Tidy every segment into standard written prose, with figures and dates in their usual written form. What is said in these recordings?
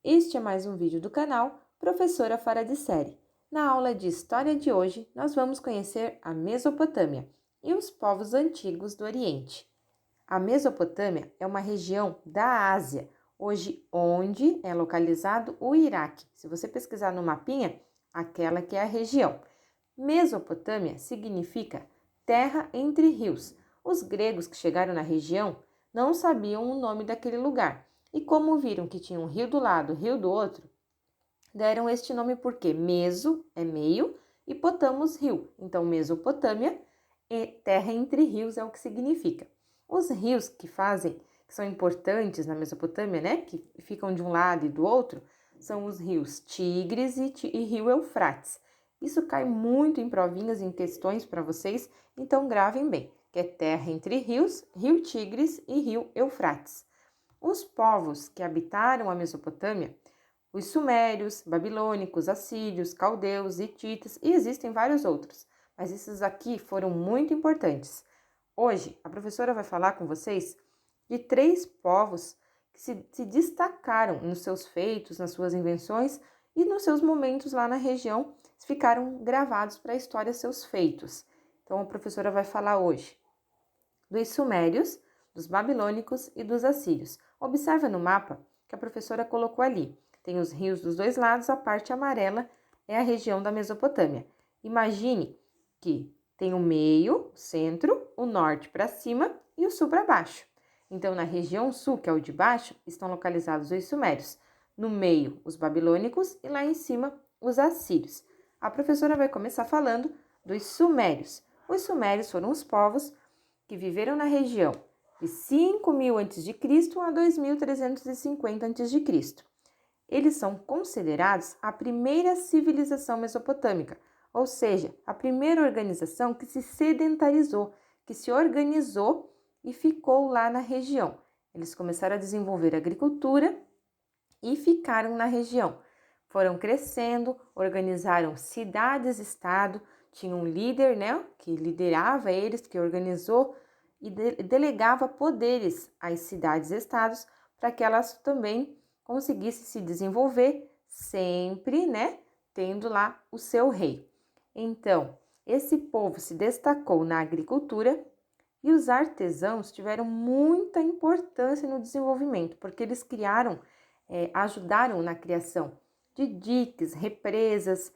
Este é mais um vídeo do canal Professora Fora de Série. Na aula de História de hoje, nós vamos conhecer a Mesopotâmia e os povos antigos do Oriente. A Mesopotâmia é uma região da Ásia, hoje onde é localizado o Iraque. Se você pesquisar no mapinha, aquela que é a região. Mesopotâmia significa terra entre rios. Os gregos que chegaram na região não sabiam o nome daquele lugar. E como viram que tinha um rio do lado, rio do outro, deram este nome porque meso é meio e potamos rio. Então, Mesopotâmia e terra entre rios é o que significa. Os rios que são importantes na Mesopotâmia, né, que ficam de um lado e do outro, são os rios Tigres e rio Eufrates. Isso cai muito em provinhas, em questões para vocês, então gravem bem, que é terra entre rios, rio Tigres e rio Eufrates. Os povos que habitaram a Mesopotâmia, os sumérios, babilônicos, assírios, caldeus, hititas e existem vários outros, mas esses aqui foram muito importantes. Hoje, a professora vai falar com vocês de 3 povos que se destacaram nos seus feitos, nas suas invenções e nos seus momentos lá na região, ficaram gravados para a história seus feitos. Então, a professora vai falar hoje dos sumérios, dos babilônicos e dos assírios. Observa no mapa que a professora colocou ali. Tem os rios dos dois lados, a parte amarela é a região da Mesopotâmia. Imagine que tem o meio, o centro, o norte para cima e o sul para baixo. Então, na região sul, que é o de baixo, estão localizados os sumérios. No meio, os babilônicos e lá em cima, os assírios. A professora vai começar falando dos sumérios. Os sumérios foram os povos que viveram na região de 5.000 a.C. a 2.350 a.C. Eles são considerados a primeira civilização mesopotâmica, ou seja, a primeira organização que se sedentarizou, que se organizou e ficou lá na região. Eles começaram a desenvolver agricultura e ficaram na região. Foram crescendo, organizaram cidades-estado, tinha um líder, né, que liderava eles, que organizou e delegava poderes às cidades-estados para que elas também conseguissem se desenvolver, sempre, né, tendo lá o seu rei. Então, esse povo se destacou na agricultura e os artesãos tiveram muita importância no desenvolvimento, porque eles ajudaram na criação de diques, represas,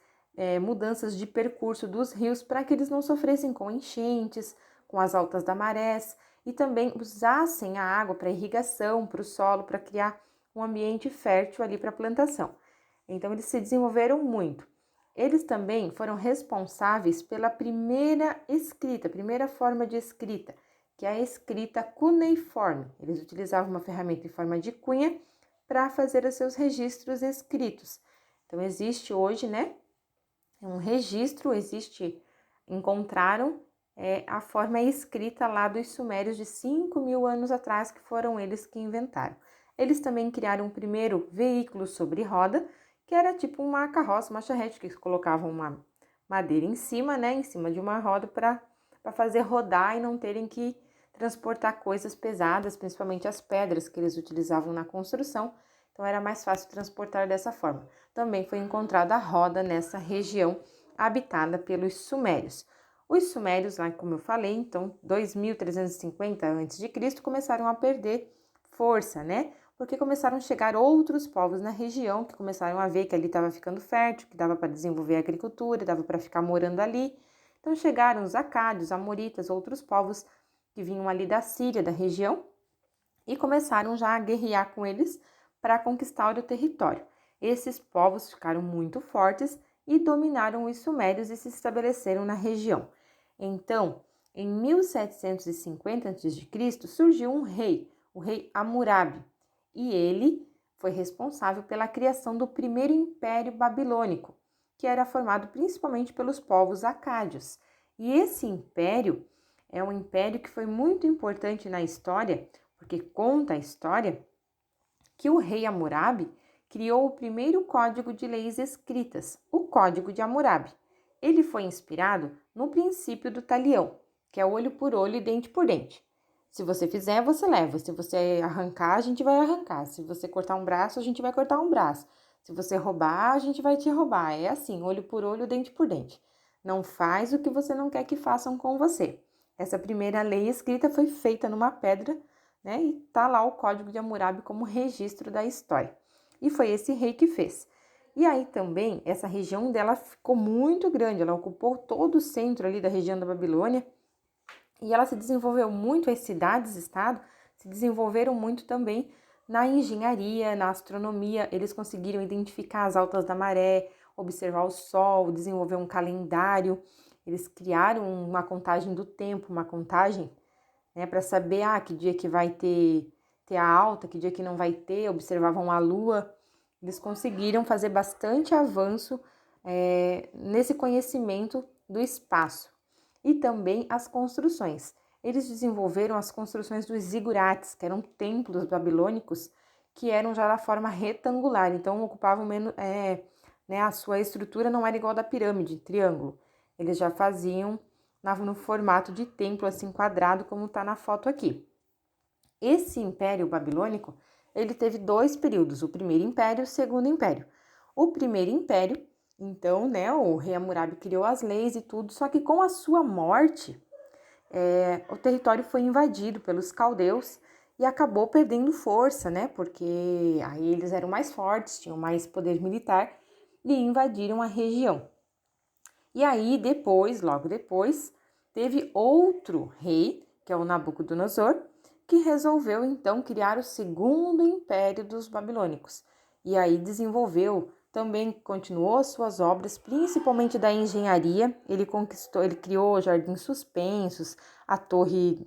mudanças de percurso dos rios para que eles não sofressem com enchentes, com as altas da marés e também usassem a água para irrigação, para o solo, para criar um ambiente fértil ali para a plantação. Então, eles se desenvolveram muito. Eles também foram responsáveis pela primeira escrita, primeira forma de escrita, que é a escrita cuneiforme. Eles utilizavam uma ferramenta em forma de cunha para fazer os seus registros escritos. Então, existe hoje, né, um registro, encontraram a forma escrita lá dos sumérios de 5.000 anos atrás, que foram eles que inventaram. Eles também criaram o primeiro veículo sobre roda, que era tipo uma carroça, uma charrete, que colocavam uma madeira em cima, né, em cima de uma roda para fazer rodar e não terem que transportar coisas pesadas, principalmente as pedras que eles utilizavam na construção. Então, era mais fácil transportar dessa forma. Também foi encontrada a roda nessa região habitada pelos sumérios. Os sumérios, lá como eu falei, então, 2.350 a.C., começaram a perder força, né? Porque começaram a chegar outros povos na região que começaram a ver que ali estava ficando fértil, que dava para desenvolver a agricultura, dava para ficar morando ali. Então, chegaram os acádios, amoritas, outros povos que vinham ali da Síria, da região, e começaram já a guerrear com eles para conquistar o território. Esses povos ficaram muito fortes e dominaram os sumérios e se estabeleceram na região. Então, em 1750 a.C., surgiu um rei, o rei Hammurabi, e ele foi responsável pela criação do primeiro império babilônico, que era formado principalmente pelos povos acádios. E esse império é um império que foi muito importante na história, porque conta a história que o rei Hammurabi criou o primeiro código de leis escritas, o Código de Hammurabi. Ele foi inspirado no princípio do talião, que é olho por olho e dente por dente. Se você fizer, você leva. Se você arrancar, a gente vai arrancar. Se você cortar um braço, a gente vai cortar um braço. Se você roubar, a gente vai te roubar. É assim, olho por olho, dente por dente. Não faz o que você não quer que façam com você. Essa primeira lei escrita foi feita numa pedra, né? E tá lá o Código de Hammurabi como registro da história. E foi esse rei que fez. E aí também, essa região dela ficou muito grande, ela ocupou todo o centro ali da região da Babilônia, e ela se desenvolveu muito, as cidades-estado se desenvolveram muito também na engenharia, na astronomia. Eles conseguiram identificar as altas da maré, observar o sol, desenvolver um calendário. Eles criaram uma contagem do tempo, uma contagem, né, para saber que dia que vai ter a alta, que dia que não vai ter. Observavam a lua. Eles conseguiram fazer bastante avanço nesse conhecimento do espaço. E também as construções. Eles desenvolveram as construções dos zigurates, que eram templos babilônicos, que eram já da forma retangular, então ocupavam menos, a sua estrutura não era igual da pirâmide, triângulo. Eles já faziam no formato de templo, assim, quadrado, como está na foto aqui. Esse Império Babilônico, ele teve 2 períodos, o Primeiro Império e o Segundo Império. O Primeiro Império, então, né, o rei Hammurabi criou as leis e tudo, só que com a sua morte, o território foi invadido pelos caldeus e acabou perdendo força, né, porque aí eles eram mais fortes, tinham mais poder militar e invadiram a região. E aí depois, logo depois, teve outro rei, que é o Nabucodonosor, que resolveu então criar o segundo império dos babilônicos. E aí desenvolveu, também continuou suas obras, principalmente da engenharia. Ele criou jardins suspensos, a torre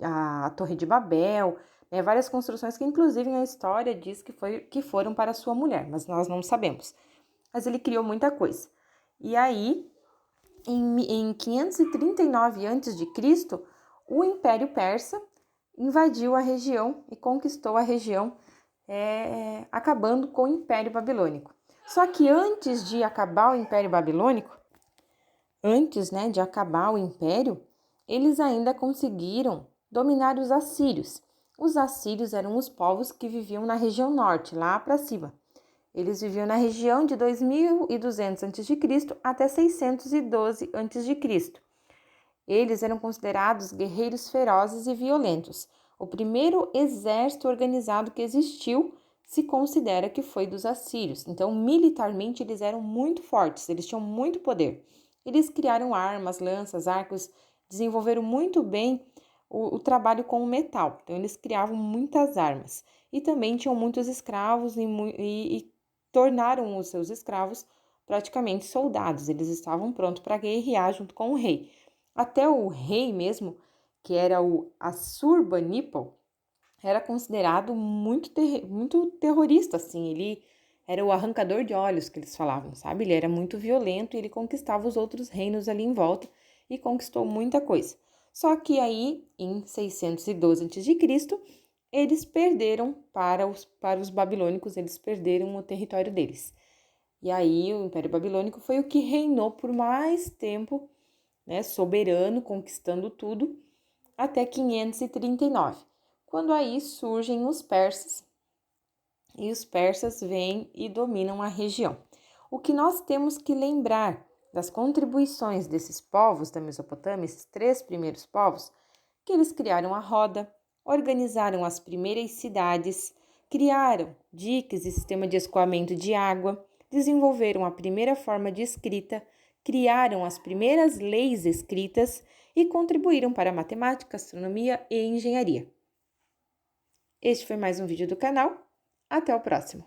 de Babel, né, várias construções que inclusive a história diz que foram para sua mulher, mas nós não sabemos. Mas ele criou muita coisa. E aí, em 539 a.C., o Império Persa invadiu a região e conquistou a região, acabando com o Império Babilônico. Só que antes de acabar o Império Babilônico, de acabar o Império, eles ainda conseguiram dominar os assírios. Os assírios eram os povos que viviam na região norte, lá para cima. Eles viviam na região de 2200 a.C. até 612 a.C. Eles eram considerados guerreiros ferozes e violentos. O primeiro exército organizado que existiu se considera que foi dos assírios. Então, militarmente, eles eram muito fortes, eles tinham muito poder. Eles criaram armas, lanças, arcos, desenvolveram muito bem o trabalho com o metal. Então, eles criavam muitas armas. E também tinham muitos escravos e tornaram os seus escravos praticamente soldados. Eles estavam prontos para guerrear junto com o rei. Até o rei mesmo, que era o Assurbanipal, era considerado muito terrorista, assim. Ele era o arrancador de olhos, que eles falavam, sabe? Ele era muito violento e ele conquistava os outros reinos ali em volta e conquistou muita coisa. Só que aí, em 612 a.C., eles perderam para os babilônicos, eles perderam o território deles. E aí o Império Babilônico foi o que reinou por mais tempo, né, soberano, conquistando tudo, até 539, quando aí surgem os persas, e os persas vêm e dominam a região. O que nós temos que lembrar das contribuições desses povos da Mesopotâmia, esses 3 primeiros povos, que eles criaram a roda, organizaram as primeiras cidades, criaram diques e sistema de escoamento de água, desenvolveram a primeira forma de escrita, criaram as primeiras leis escritas e contribuíram para a matemática, astronomia e engenharia. Este foi mais um vídeo do canal. Até o próximo!